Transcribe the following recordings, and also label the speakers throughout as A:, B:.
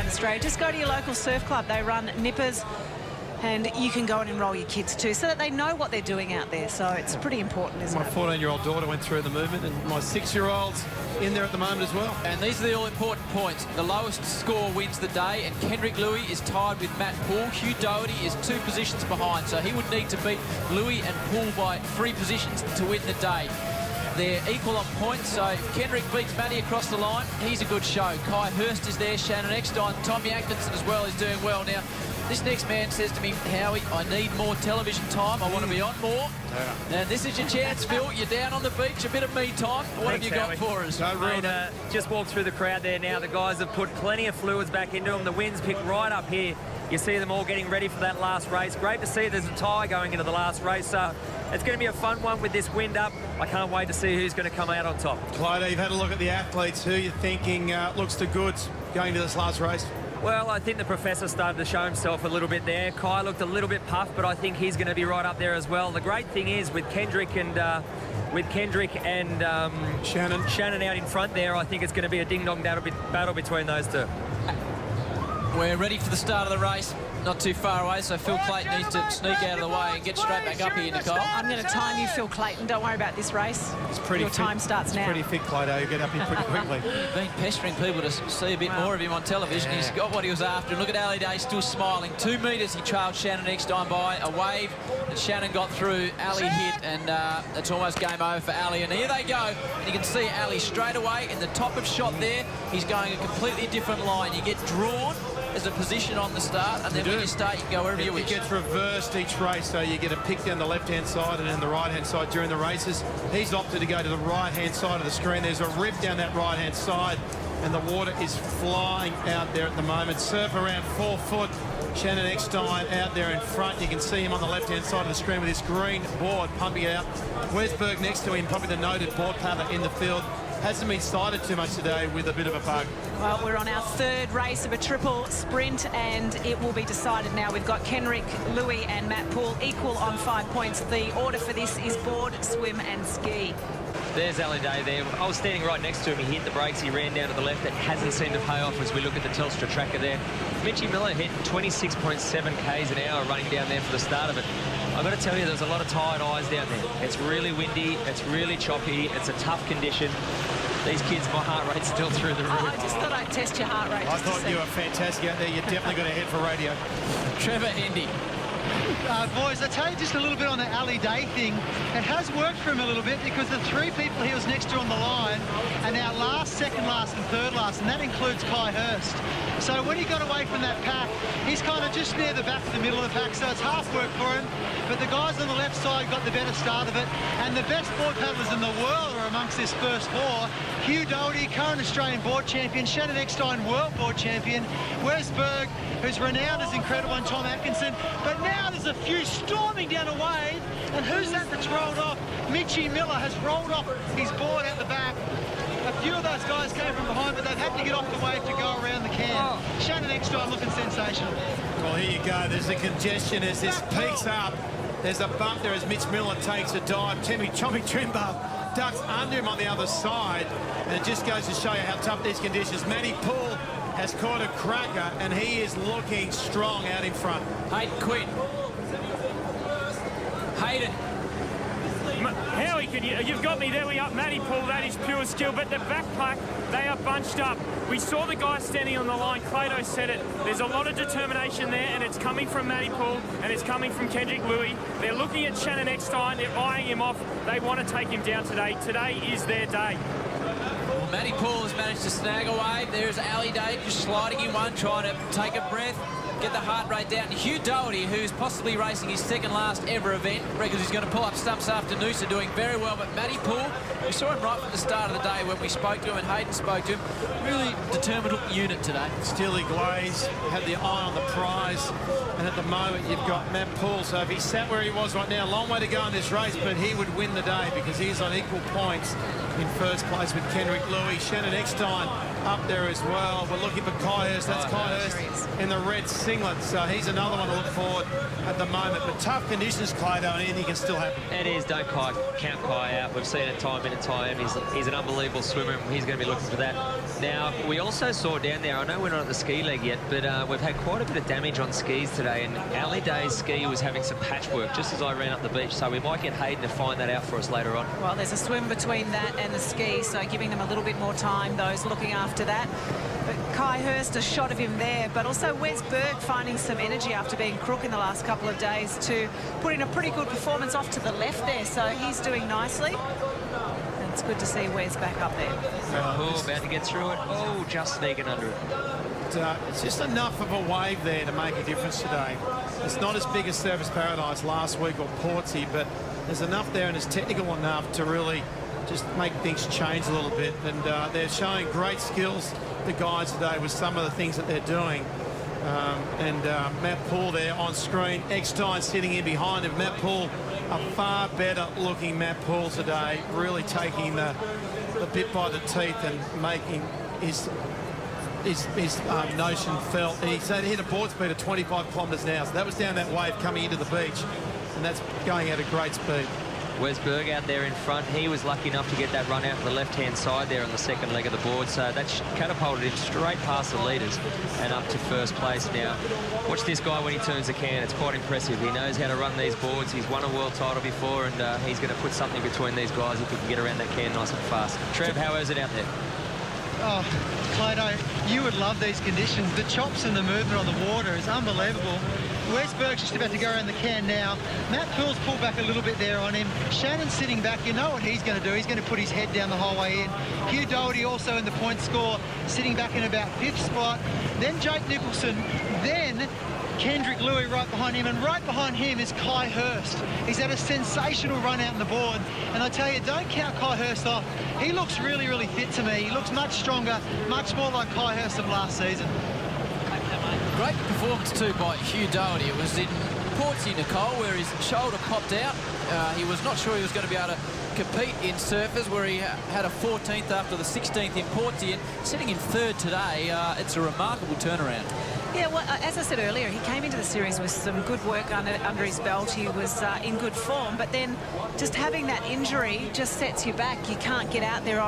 A: around Australia. Just go to your local surf club. They run nippers, and you can go and enrol your kids too, so that they know what they're doing out there. So it's pretty important, isn't it?
B: My 14-year-old daughter went through the movement, and my 6-year-old's in there at the moment as well.
C: And these are the all-important points. The lowest score wins the day, and Kendrick Louis is tied with Matt Poole. Hugh Doherty is 2 positions behind, so he would need to beat Louis and Poole by 3 positions to win the day. They're equal on points, so if Kendrick beats Matty across the line, he's a good show. Kai Hurst is there, Shannon Eckstein, Tommy Atkinson as well is doing well. Now, this next man says to me, Howie, I need more television time. I want to be on more. Yeah. And this is your chance, Phil. You're down on the beach, a bit of me time. What have you got for us?
D: Mate, just walked through the crowd there now. The guys have put plenty of fluids back into them. The wind's picked right up here. You see them all getting ready for that last race. Great to see there's a tie going into the last race. So it's going to be a fun one with this wind up. I can't wait to see who's going to come out on top.
B: Clyde, you've had a look at the athletes. Who you're thinking looks the goods going to this last race?
D: Well, I think the professor started to show himself a little bit there. Kai looked a little bit puffed, but I think he's going to be right up there as well. The great thing is with Kendrick and Shannon out in front there, I think it's going to be a ding-dong battle between those two.
C: We're ready for the start of the race. Not too far away, so Phil Clayton needs to sneak out of the way and get straight back up here, Nicole.
A: I'm going to time you, Phil Clayton. Don't worry about this race.
B: It's pretty
A: Your time starts now.
B: Pretty fit, Clyde. You get up here pretty quickly.
C: He's been pestering people to see a bit more of him on television. Yeah. He's got what he was after. And look at Ali Day still smiling. 2 metres he trailed Shannon Eckstein by. A wave that Shannon got through. Ali hit, and it's almost game over for Ali. And here they go. And you can see Ali straight away in the top of shot there. He's going a completely different line. You get drawn as a position on the start, and then when you start, you can go wherever you wish.
B: It gets reversed each race, so you get a pick down the left-hand side and then the right-hand side during the races. He's opted to go to the right-hand side of the screen. There's a rip down that right-hand side, and the water is flying out there at the moment. Surf around 4 foot. Shannon Eckstein out there in front. You can see him on the left-hand side of the screen with this green board pumping it out. Wesberg next to him, probably the noted board paddler in the field. Hasn't been sighted too much today with a bit of a bug.
A: Well, we're on our 3rd race of a triple sprint, and it will be decided now. We've got Kendrick, Louis and Matt Poole equal on 5 points. The order for this is board, swim and ski.
D: There's Ali Day there. I was standing right next to him. He hit the brakes. He ran down to the left. It hasn't seemed to pay off as we look at the Telstra tracker there. Mitchie Miller hit 26.7 k's an hour running down there for the start of it. I've got to tell you, there's a lot of tired eyes down there. It's really windy. It's really choppy. It's a tough condition. These kids, my heart rate's still through the roof.
A: I just thought I'd test your heart rate.
B: I thought you were fantastic out there. You definitely got a head for radio.
C: Trevor Hendy.
E: Boys, I tell you just a little bit on the Ali Day thing. It has worked for him a little bit because the 3 people he was next to on the line are now last, second last and third last, and that includes Kai Hurst. So when he got away from that pack, he's kind of just near the back of the middle of the pack, so it's half work for him. But the guys on the left side got the better start of it, and the best board paddlers in the world are amongst this first 4. Hugh Doherty, current Australian board champion, Shannon Eckstein, world board champion, Wesberg, who's renowned as incredible, and Tom Atkinson. But now there's a few storming down a wave, and who's that that's rolled off? Mitchie Miller has rolled off his board at the back. A few of those guys came from behind, but they've had to get off the wave to go around the can. Shannon Eckstein looking sensational.
B: Well, here you go. There's the congestion as this peaks up. There's a bump there as Mitch Miller takes a dive. Tommy Trimble ducks under him on the other side. And it just goes to show you how tough these conditions. Matty Poole has caught a cracker, and he is looking strong out in front.
C: Hayden Quinn. Hayden.
F: Howie, you've got me there. We up Matty Poole. That is pure skill. But the back pack, they are bunched up. We saw the guy standing on the line. Clado said it. There's a lot of determination there, and it's coming from Matty Poole, and it's coming from Kendrick Louis. They're looking at Shannon Eckstein. They're eyeing him off. They want to take him down today. Today is their day.
C: Well, Matty Poole has managed to snag a wave. There's Ali Day just sliding in one, trying to take a breath, get the heart rate down. Hugh Doherty, who's possibly racing his 2nd last ever event, reckons he's going to pull up stumps after Noosa, doing very well. But Matty Poole, we saw him right from the start of the day when we spoke to him and Hayden spoke to him. Really determined unit today.
B: Steely Glaze had the eye on the prize, and at the moment you've got Matt Poole. So if he sat where he was right now, a long way to go in this race, but he would win the day because he's on equal points in first place with Kendrick Louis. Shannon Eckstein up there as well. We're looking for Kai Hurst. That's Kai Hurst in the red singlet. So he's another one to look forward at the moment. But tough conditions, Clado, and anything can still happen.
D: It is. Don't count Kai out. We've seen it time in and time. He's an unbelievable swimmer, and he's going to be looking for that. Now, we also saw down there, I know we're not at the ski leg yet, but we've had quite a bit of damage on skis today, and Ali Day's ski was having some patchwork just as I ran up the beach, so we might get Hayden to find that out for us later on.
A: Well, there's a swim between that and the ski, so giving them a little bit more time, those looking after that. But Kai Hurst, a shot of him there, but also Wes Berg finding some energy after being crook in the last couple of days to put in a pretty good performance off to the left there, so he's doing nicely. And it's good to see Wes back up there.
D: Oh, about to get through it. Oh, just sneaking under it.
B: It's just enough of a wave there to make a difference today. It's not as big as Surfers Paradise last week or Portsea, but there's enough there and it's technical enough to really just make things change a little bit. And they're showing great skills, the guys today, with some of the things that they're doing. Matt Poole there on screen. Eckstein sitting in behind him. Matt Poole, a far better looking Matt Poole today, really taking the bit by the teeth and making his notion felt. And he said he hit a board speed of 25 kilometres an hour. So that was down that wave coming into the beach, and that's going at a great speed.
D: Wes Berg out there in front. He was lucky enough to get that run out to the left-hand side there on the second leg of the board. So that catapulted him straight past the leaders and up to first place now. Watch this guy when he turns the can. It's quite impressive. He knows how to run these boards. He's won a world title before, and he's going to put something between these guys if he can get around that can nice and fast. Trev, how is it out there?
E: Oh, Clado, you would love these conditions. The chops and the movement on the water is unbelievable. Wes Berg's just about to go around the can now. Matt Poole's pulled back a little bit there on him. Shannon's sitting back. You know what he's going to do. He's going to put his head down the whole way in. Hugh Doherty also in the point score, sitting back in about 5th spot. Then Jake Nicholson. Then Kendrick Louis right behind him, and right behind him is Kai Hurst. He's had a sensational run out on the board, and I tell you, don't count Kai Hurst off. He looks really, really fit to me. He looks much stronger, much more like Kai Hurst of last season.
C: Great performance too by Hugh Doherty. It was in Portsea, Nicole, where his shoulder popped out. He was not sure he was going to be able to compete in surfers, where he had a 14th after the 16th in Portsea, and sitting in 3rd today. It's a remarkable turnaround.
A: Yeah, well, as I said earlier, he came into the series with some good work under his belt. He was in good form, but then just having that injury just sets you back. You can't get out there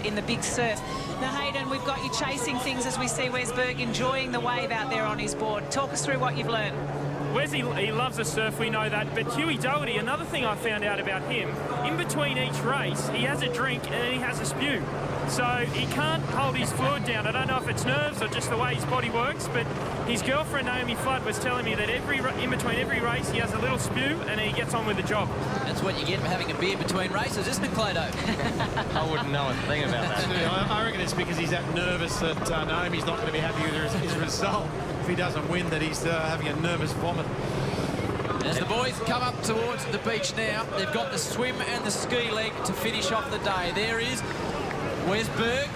A: in the big surf. Now, Hayden, we've got you chasing things as we see Wes Berg enjoying the wave out there on his board. Talk us through what you've learned.
F: Wes, he loves the surf, we know that. But Huey Doherty, another thing I found out about him, in between each race, he has a drink and then he has a spew. So he can't hold his fluid down. I don't know if it's nerves or just the way his body works, but his girlfriend, Naomi Flood, was telling me that in between every race, he has a little spew and he gets on with the job. That's
C: what you get for having a beer between races, isn't it, Clado?
D: I wouldn't know a thing about that.
B: I reckon it's because he's that nervous that Naomi's not going to be happy with his result. If he doesn't win, that he's having a nervous vomit.
C: As the boys come up towards the beach now, they've got the swim and the ski leg to finish off the day. There is Wes Berg,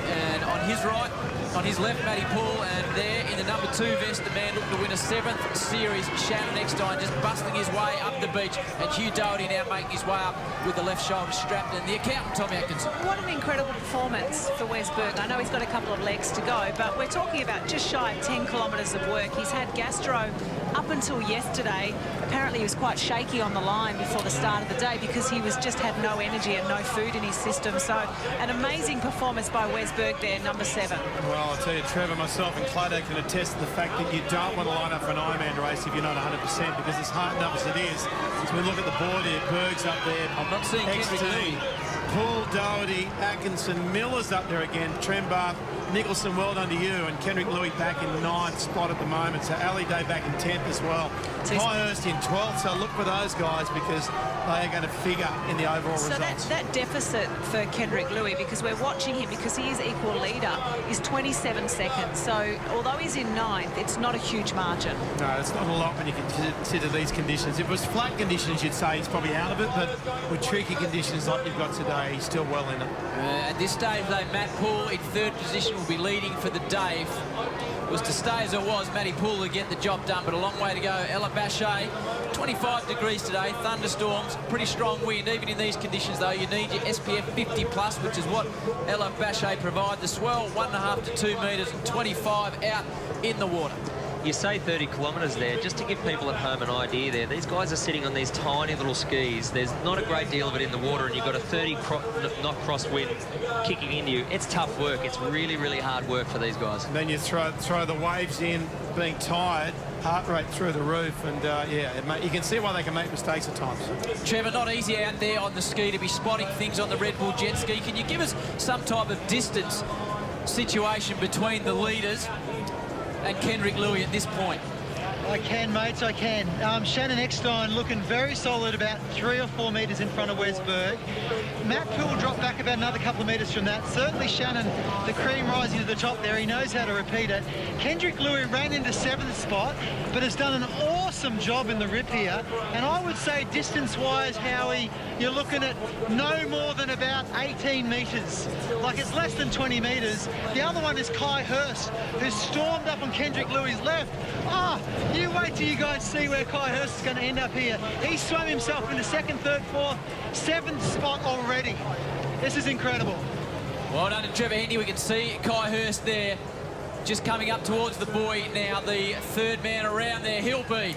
C: and on his right, on his left, Matty Poole, and there in the number 2 vest, the man looking to win a 7th series, Shannon Eckstein, just busting his way up the beach, and Hugh Doherty now making his way up with the left shoulder strapped, and the accountant, Tommy Atkinson.
A: What an incredible performance for Wes Berg. I know he's got a couple of legs to go, but we're talking about just shy of 10 kilometres of work. He's had gastro up until yesterday. Apparently he was quite shaky on the line before the start of the day because he just had no energy and no food in his system. So an amazing performance by Wes Berg there, number 7.
B: Well, I'll tell you, Trevor, myself and Clado can attest to the fact that you don't want to line up for an Ironman race if you're not 100%, because as hard enough as it is, as we look at the board here, Berg's up there.
C: I'm not seeing Kendrick Louis.
B: Poole, Doherty, Atkinson, Miller's up there again, Trembath, Nicholson, well done to you, and Kendrick Louis back in 9th spot at the moment, so Ali Day back in 10th as well. Kai Hurst in 12th, so look for those guys because they are going to figure in the overall results.
A: So that deficit for Kendrick Louis, because we're watching him because he is equal leader, is 27 seconds. So although he's in 9th, it's not a huge margin.
B: No, it's not a lot when you consider these conditions. If it was flat conditions, you'd say he's probably out of it, but with tricky conditions like you've got today, he's still well in it.
C: At this stage, though, Matt Poole in 3rd position will be leading for the day. it was to stay as it was. Matty Poole to get the job done, but a long way to go. Ella Bachet, 25 degrees today, thunderstorms, pretty strong wind. Even in these conditions, though, you need your SPF 50 plus, which is what Ella Bachet provide. The swell, 1.5 to 2 metres, and 25 out in the water.
D: You say 30 kilometres there, just to give people at home an idea there. These guys are sitting on these tiny little skis. There's not a great deal of it in the water, and you've got a 30 knot crosswind kicking into you. It's tough work. It's really, really hard work for these guys.
B: And then you throw the waves in, being tired, heart rate through the roof, and yeah, you can see why they can make mistakes at times.
C: Trevor, not easy out there on the ski to be spotting things on the Red Bull jet ski. Can you give us some type of distance situation between the leaders and Kendrick Louis at this point?
E: I can, mates, I can. Shannon Eckstein looking very solid, about 3 or 4 metres in front of Wes Berg. Matt Poole dropped back about another couple of metres from that. Certainly Shannon, the cream rising to the top there. He knows how to repeat it. Kendrick Louis ran into 7th spot, but has done an awesome job in the rip here. And I would say distance-wise, Howie, you're looking at no more than about 18 metres. Like, it's less than 20 metres. The other one is Kai Hurst, who's stormed up on Kendrick Louis' left. You wait till you guys see where Kai Hurst is going to end up here. He swam himself into 2nd, 3rd, 4th, 7th spot already. This is incredible.
C: Well done to Trevor Hendy. We can see Kai Hurst there, just coming up towards the buoy now. The 3rd man around there, he'll be.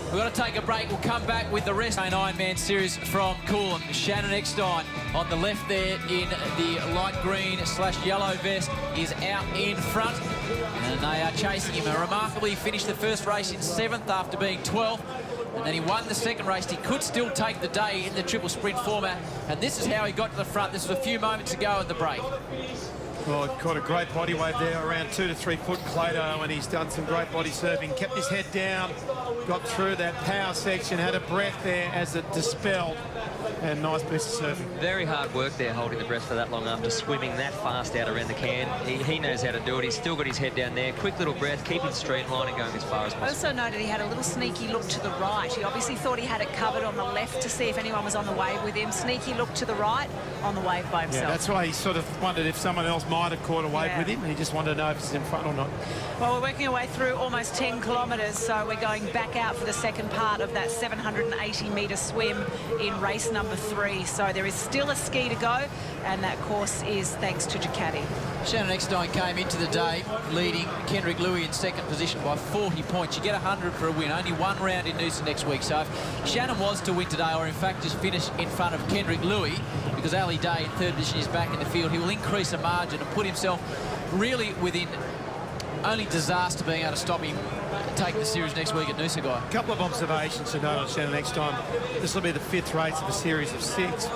C: We've got to take a break. We'll come back with the rest. Ironman series from Coolum. Shannon Eckstein on the left there in the light green / yellow vest is out in front. And they are chasing him. Remarkably, he finished the first race in 7th after being 12th. And then he won the second race. He could still take the day in the triple sprint format. And this is how he got to the front. This was a few moments ago at the break.
B: Well, caught a great body wave there, around 2 to 3 foot Clado, and he's done some great body surfing. Kept his head down, got through that power section, had a breath there as it dispelled, and nice piece of surfing.
D: Very hard work there, holding the breath for that long after swimming that fast out around the can. He knows how to do it. He's still got his head down there. Quick little breath, keeping streamlined and going as far as possible.
A: I also noted he had a little sneaky look to the right. He obviously thought he had it covered on the left to see if anyone was on the wave with him. Sneaky look to the right, on the wave by himself.
B: Yeah, that's why he sort of wondered if someone else might have caught a wave with him, and he just wanted to know if it's in front or not.
A: Well, we're working our way through almost 10 kilometres, so we're going back out for the second part of that 780-metre swim in race number 3. So there is still a ski to go, and that course is thanks to Ducati.
C: Shannon Eckstein came into the day leading Kendrick Louis in 2nd position by 40 points. You get 100 for a win. Only 1 round in Noosa next week. So if Shannon was to win today, or in fact just finish in front of Kendrick Louis, because Ali Day in 3rd position is back in the field, he will increase the margin and put himself really within only disaster being able to stop him taking the series next week at Noosa, Guy.
B: A couple of observations to note on Shannon Eckstein. This will be the 5th race of a series of 6.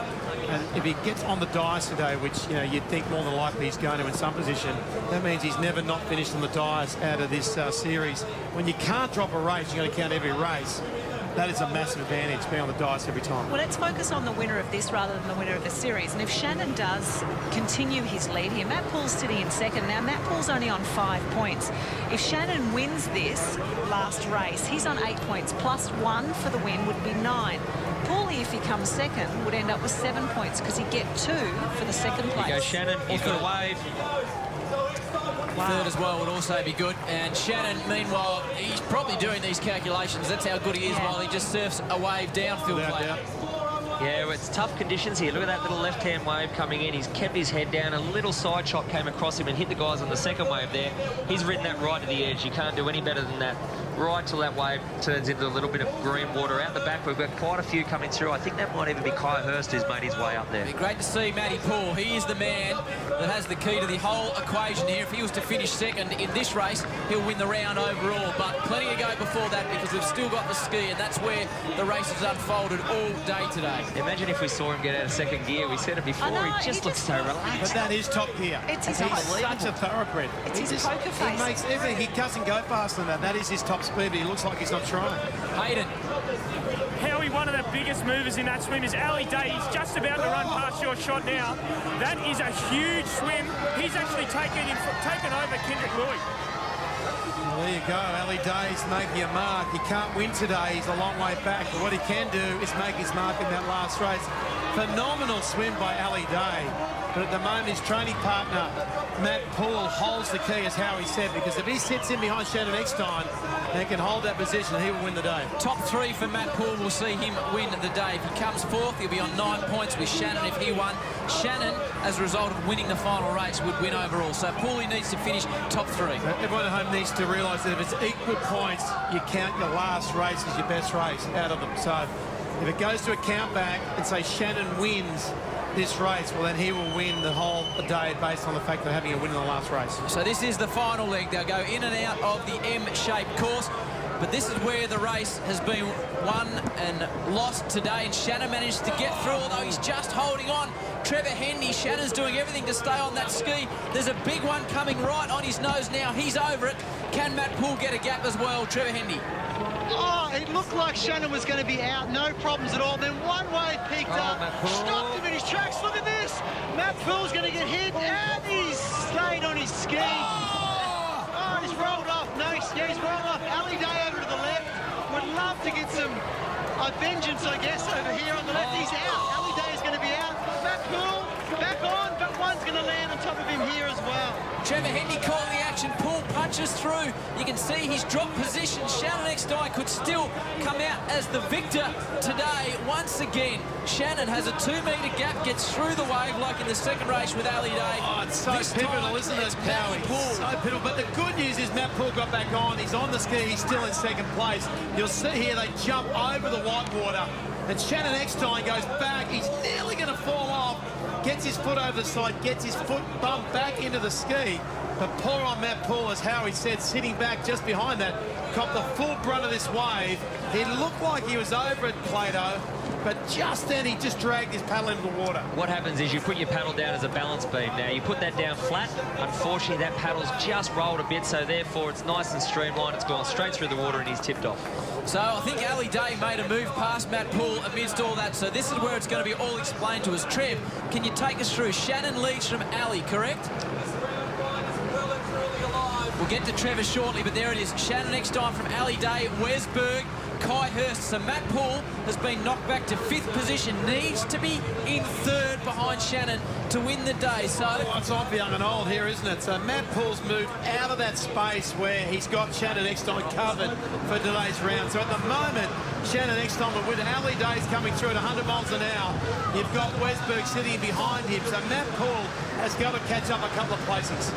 B: And if he gets on the dice today, which, you know, you'd think more than likely he's going to in some position, that means he's never not finished on the dice out of this series. When you can't drop a race, you're going to count every race. That is a massive advantage, being on the dice every time.
A: Well, let's focus on the winner of this rather than the winner of the series. And if Shannon does continue his lead here, Matt Poole's sitting in 2nd. Now, Matt Poole's only on 5 points. If Shannon wins this last race, he's on 8 points. +1 for the win would be 9. Paulie, if he comes 2nd, would end up with 7 points because he'd get 2 for the 2nd place.
D: Here you go, Shannon, off the wave.
C: Wow. 3rd as well would also be good. And Shannon, meanwhile, he's probably doing these calculations. That's how good he is while he just surfs a wave downfield.
D: Yeah, well, it's tough conditions here. Look at that little left-hand wave coming in. He's kept his head down. A little side shot came across him and hit the guys on the 2nd wave there. He's ridden that right to the edge. You can't do any better than that. Right till that wave turns into a little bit of green water. Out the back, we've got quite a few coming through. I think that might even be Kai Hurst who's made his way up there.
C: It'd be great to see Matty Poole. He is the man that has the key to the whole equation here. If he was to finish 2nd in this race, he'll win the round overall. But plenty to go before that because we've still got the ski, and that's where the race has unfolded all day today.
D: Imagine if we saw him get out of 2nd gear. We said it before. He just looks so relaxed.
B: But that is top gear.
A: It's his
B: He's such a thoroughbred.
A: It's his poker face.
B: He makes everything. He doesn't go faster than that. That is his top speed, but he looks like he's not trying.
C: Hayden.
F: Howie, one of the biggest movers in that swim is Ali Day. He's just about to run past your shot now. That is a huge swim. He's actually taken over Kendrick Louis.
B: Well, there you go. Ali Day's making a mark. He can't win today. He's a long way back. But what he can do is make his mark in that last race. Phenomenal swim by Ali Day. But at the moment, his training partner, Matt Poole, holds the key, as Howie said, because if he sits in behind Shannon Eckstein and can hold that position, he will win the day.
C: Top 3 for Matt Poole will see him win the day. If he comes 4th, he'll be on 9 points with Shannon if he won. Shannon, as a result of winning the final race, would win overall. So Poole needs to finish top 3.
B: Everyone at home needs to realise that if it's equal points, you count your last race as your best race out of them. So if it goes to a count back and say Shannon wins this race, well then he will win the whole day based on the fact of having a win in the last race.
C: So this is the final leg. They'll go in and out of the M-shaped course, but this is where the race has been won and lost today, and Shannon managed to get through, although he's just holding on. Trevor Hendy, Shannon's doing everything to stay on that ski. There's a big one coming right on his nose now. He's over it. Can Matt Poole get a gap as well? Trevor Hendy.
E: Oh, it looked like Shannon was going to be out, no problems at all. Then one wave peaked up, stopped him in his tracks. Look at this. Matt Poole's going to get hit, and he's stayed on his ski. Oh, he's rolled off. No, yeah, he's rolled off. Ali Day over to the left. Would love to get some vengeance, I guess, over here on the left. He's out. Ali Day is going to be out. Matt Poole back on, but one's going to land on top of him here as well.
C: Trevor Hendy calling the action. Poole punches through. You can see he's dropped position. Shannon Eckstein could still come out as the victor today. Once again, Shannon has a 2-metre gap, gets through the wave like in the second race with Ali Day.
B: Oh, it's so pivotal, isn't it, Howie? So pivotal. But the good news is Matt Poole got back on. He's on the ski. He's still in second place. You'll see here they jump over the whitewater, and Shannon Eckstein goes back. He's nearly going to fall off. Gets his foot over the side, gets his foot bumped back into the ski. But poor on Matt Poole, as Howie said, sitting back just behind that, copped the full brunt of this wave. It looked like he was over at Plato, but just then he just dragged his paddle into the water.
D: What happens is you put your paddle down as a balance beam. Now, you put that down flat. Unfortunately, that paddle's just rolled a bit, so therefore it's nice and streamlined. It's gone straight through the water and he's tipped off.
C: So I think Ali Day made a move past Matt Poole amidst all that. So this is where it's going to be all explained to us. Trev, can you take us through? Shannon leads from Ali, correct? We'll get to Trevor shortly, but there it is. Shannon Eckstein from Ali Day, Wesberg, Kai Hurst. So Matt Poole has been knocked back to 5th position. Needs to be in 3rd behind Shannon to win the day. So
B: it's off young and old here, isn't it? So Matt Poole's moved out of that space where he's got Shannon Eckstein covered for today's round. So at the moment, Shannon Eckstein, but with Ali Days coming through at 100 miles an hour, you've got Wesberg sitting behind him. So Matt Poole has got to catch up a couple of places.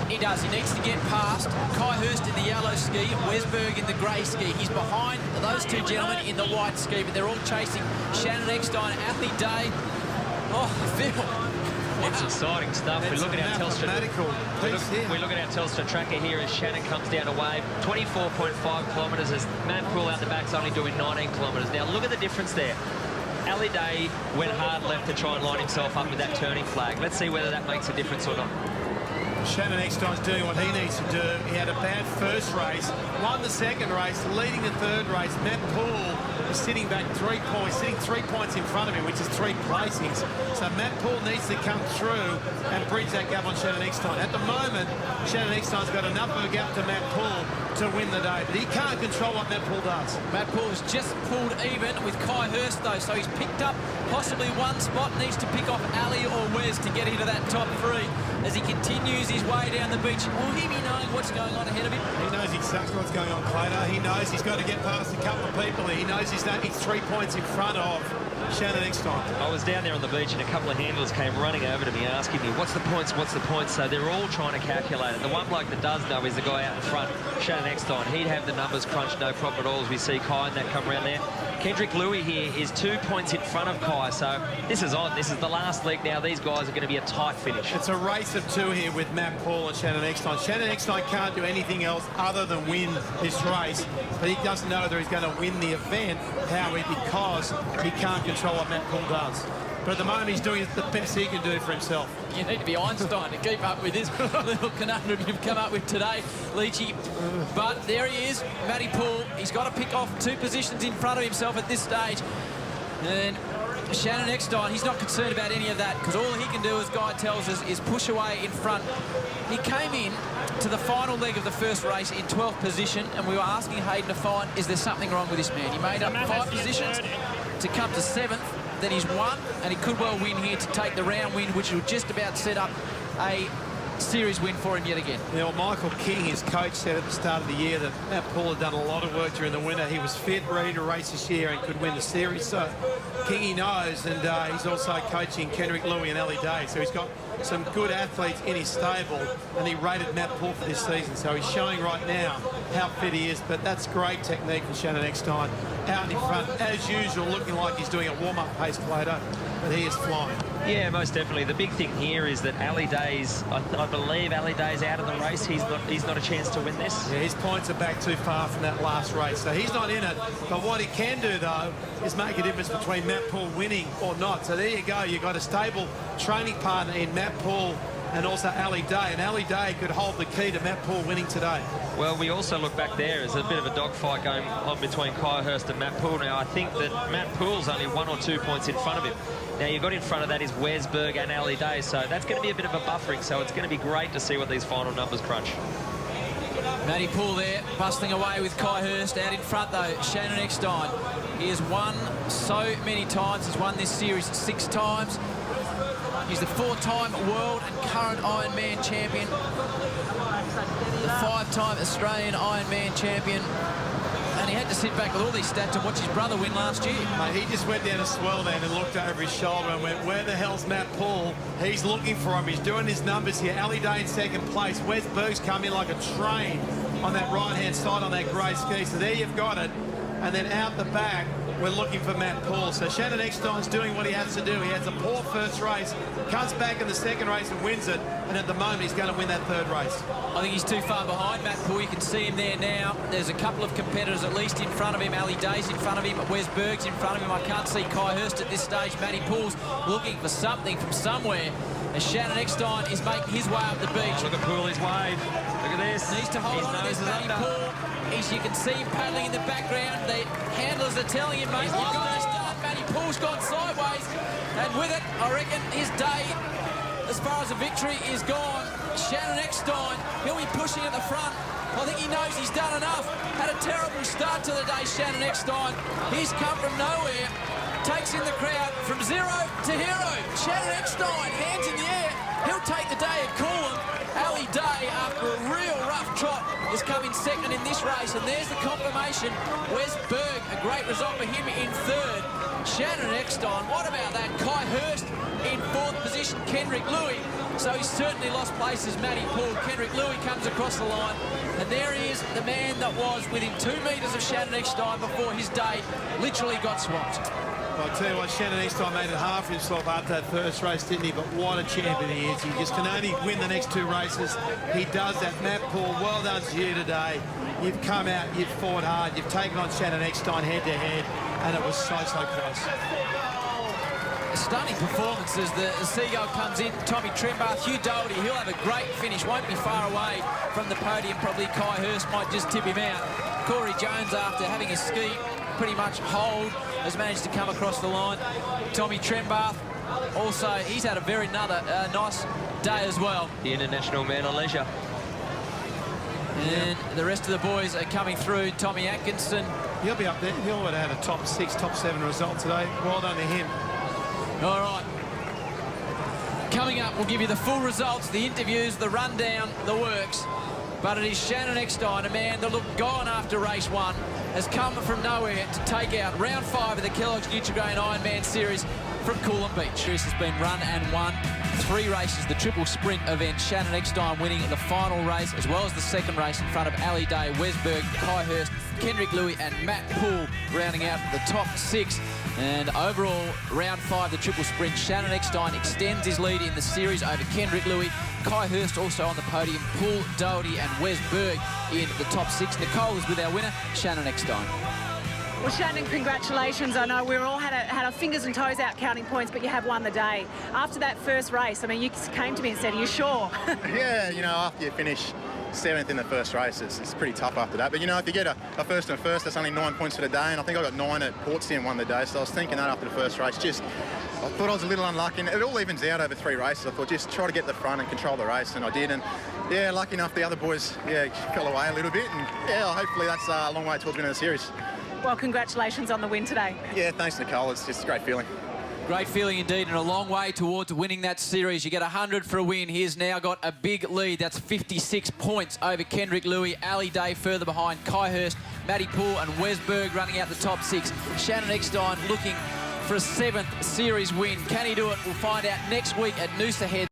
C: He does. He needs to get past Kai Hurst in the yellow ski and Wesberg in the grey ski. He's behind those two gentlemen in the white ski, but they're all chasing Shannon Eckstein, Ali Day. Oh, Phil. Wow.
D: It's exciting stuff. We look at our Telstra. We look at our Telstra tracker here as Shannon comes down a wave. 24.5 kilometres as Matt Poole out the back's only doing 19 kilometres. Now look at the difference there. Ali Day went hard left to try and line himself up with that turning flag. Let's see whether that makes a difference or not.
B: Shannon Eckstein's doing what he needs to do. He had a bad first race, won the second race, leading the third race. Matt Poole is sitting back 3 points, sitting 3 points in front of him, which is 3 placings. So Matt Poole needs to come through and bridge that gap on Shannon Eckstein. At the moment, Shannon Eckstein's got enough of a gap to Matt Poole to win the day, but he can't control what Matt Poole does.
C: Matt Poole has just pulled even with Kai Hurst, though, so he's picked up possibly one spot, needs to pick off Ali or Wes to get into that top 3 as he continues his way down the beach. Will he be knowing what's going on ahead of him?
B: He knows exactly what's going on, Plato. He knows he's got to get past a couple of people. He knows he's 3 points in front of Shannon Eckstein.
D: I was down there on the beach and a couple of handlers came running over to me asking me, what's the points, what's the points? So they're all trying to calculate it. The one bloke that does know is the guy out in front, Shannon Eckstein. He'd have the numbers crunched, no problem at all, as we see Kai and that come around there. Kendrick Louis here is 2 points in front of Kai, so this is on. This is the last leg now. These guys are going to be a tight finish.
B: It's a race of 2 here with Matt Poole and Shannon Eckstein. Shannon Eckstein can't do anything else other than win this race, but he doesn't know whether he's going to win the event, Howie, because he can't control what Matt Poole does. But at the moment, he's doing the best he can do for himself.
C: You need to be Einstein to keep up with this little conundrum you've come up with today, Leachy. But there he is, Matty Poole. He's got to pick off 2 positions in front of himself at this stage. And Shannon Eckstein, he's not concerned about any of that because all he can do, as Guy tells us, is push away in front. He came in to the final leg of the first race in 12th position, and we were asking Hayden to find, is there something wrong with this man? He made up 5 positions to come to 7th. that he's won, and he could well win here to take the round win, which will just about set up a series win for him yet again.
B: Yeah, well, Michael King, his coach, said at the start of the year that Matt Poole had done a lot of work during the winter. He was fit, ready to race this year and could win the series. So Kingy knows, and he's also coaching Kendrick Louis and Ellie Day. So he's got some good athletes in his stable, and he rated Matt Poole for this season. So he's showing right now how fit he is, but that's great technique from Shannon Eckstein. Out in front, as usual, looking like he's doing a warm-up pace, Plato, but he is flying.
D: Yeah, most definitely. The big thing here is that Ali Day's, I believe Ali Day's out of the race. He's not a chance to win this.
B: Yeah, his points are back too far from that last race, so he's not in it. But what he can do, though, is make a difference between Matt Poole winning or not. So there you go. You've got a stable training partner in Matt Poole and also Ali Day, and Ali Day could hold the key to Matt Poole winning today.
D: Well, we also look back there as a bit of a dogfight going on between Kai Hurst and Matt Poole. Now, I think that Matt Poole's only 1 or 2 points in front of him. Now, you've got in front of that is Wesberg and Ali Day, so that's going to be a bit of a buffering, so it's going to be great to see what these final numbers crunch.
C: Matty Poole there, bustling away with Kai Hurst. Out in front, though, Shannon Eckstein. He has won so many times. He's won this series 6 times. He's the 4-time world and current Ironman champion. The 5-time Australian Ironman champion. And he had to sit back with all these stats and watch his brother win last year.
B: Mate, he just went down to Swellland and looked over his shoulder and went, where the hell's Matt Poole? He's looking for him. He's doing his numbers here. Ali Day in second place. Wesberg's come in like a train on that right-hand side on that grey ski. So there you've got it. And then out the back, we're looking for Matt Poole. So Shannon Eckstein's doing what he has to do. He has a poor first race, comes back in the second race and wins it. And at the moment, he's going to win that third race.
C: I think he's too far behind Matt Poole. You can see him there now. There's a couple of competitors at least in front of him. Ali Day's in front of him. Wesberg's in front of him. I can't see Kai Hurst at this stage. Matty Poole's looking for something from somewhere. As Shannon Eckstein is making his way up the beach.
D: Look at Poole, his wave. Look at this.
C: Needs to hold on to this, Matty Poole. As you can see him paddling in the background. The handlers are telling him, mate, you've got to start. Matty Poole's gone sideways. And with it, I reckon his day, as far as a victory, is gone. Shannon Eckstein, he'll be pushing at the front. I think he knows he's done enough. Had a terrible start to the day, Shannon Eckstein. He's come from nowhere. Takes in the crowd from 0 to hero. Shannon Eckstein, hands in the air. He'll take the day at Coolum. Ali Day, after a real rough trot, has come in second in this race. And there's the confirmation. Wesberg, a great result for him in third. Shannon Eckstein, what about that? Kai Hurst in fourth position. Kendrick Louis. So he's certainly lost places, Matty Poole. Kendrick Louis comes across the line. And there he is, the man that was within 2 metres of Shannon Eckstein before his day literally got swamped.
B: Well, I'll tell you what, Shannon Eckstein made it hard for himself after that first race, didn't he? But what a champion he is. He just can only win the next 2 races. He does that. Matt Poole, well done to you today. You've come out, you've fought hard, you've taken on Shannon Eckstein head-to-head, and it was so close.
C: Stunning performance as the Seagull comes in. Tommy Trembath, Hugh Doherty, he'll have a great finish. Won't be far away from the podium. Probably Kai Hurst might just tip him out. Corey Jones, after having his ski pretty much hold, has managed to come across the line. Tommy Trembath, also, he's had a very nice day as well.
D: The international man on leisure.
C: And the rest of the boys are coming through. Tommy Atkinson.
B: He'll be up there. He'll have had a top 6, top 7 result today. Well done to him.
C: All right. Coming up, we'll give you the full results, the interviews, the rundown, the works. But it is Shannon Eckstein, a man that looked gone after race 1, has come from nowhere to take out round 5 of the Kellogg's Nutri-Grain Ironman Series from Coolum Beach. This has been run and won 3 races, the triple sprint event. Shannon Eckstein winning the final race, as well as the second race in front of Ali Day, Wesberg, Kai Hurst, Kendrick Louis and Matt Poole rounding out the top 6. And overall, round 5, the triple sprint, Shannon Eckstein extends his lead in the series over Kendrick Louis. Kai Hurst also on the podium, Poole, Doherty and Wesberg in the top 6. Nicole is with our winner, Shannon Eckstein.
A: Well, Shannon, congratulations. I know we all had our fingers and toes out counting points, but you have won the day. After that first race, I mean, you came to me and said, are you sure?
G: Yeah, you know, after you finish 7th in the first race, it's pretty tough after that. But, you know, if you get a first and first, that's only 9 points for the day. And I think I got 9 at Portsea and won the day. So I was thinking that after the first race, I thought I was a little unlucky. And it all evens out over 3 races. I thought just try to get the front and control the race, and I did. And, yeah, lucky enough, the other boys, fell away a little bit. And, yeah, hopefully that's a long way towards winning the series.
A: Well, congratulations on the win today.
G: Yeah, thanks, Nicole. It's just a great feeling.
C: Great feeling indeed, and a long way towards winning that series. You get 100 for a win. He's now got a big lead. That's 56 points over Kendrick Louis. Ali Day further behind. Kai Hurst, Matty Poole and Wes Berg running out the top 6. Shannon Eckstein looking for a 7th series win. Can he do it? We'll find out next week at Noosa Head.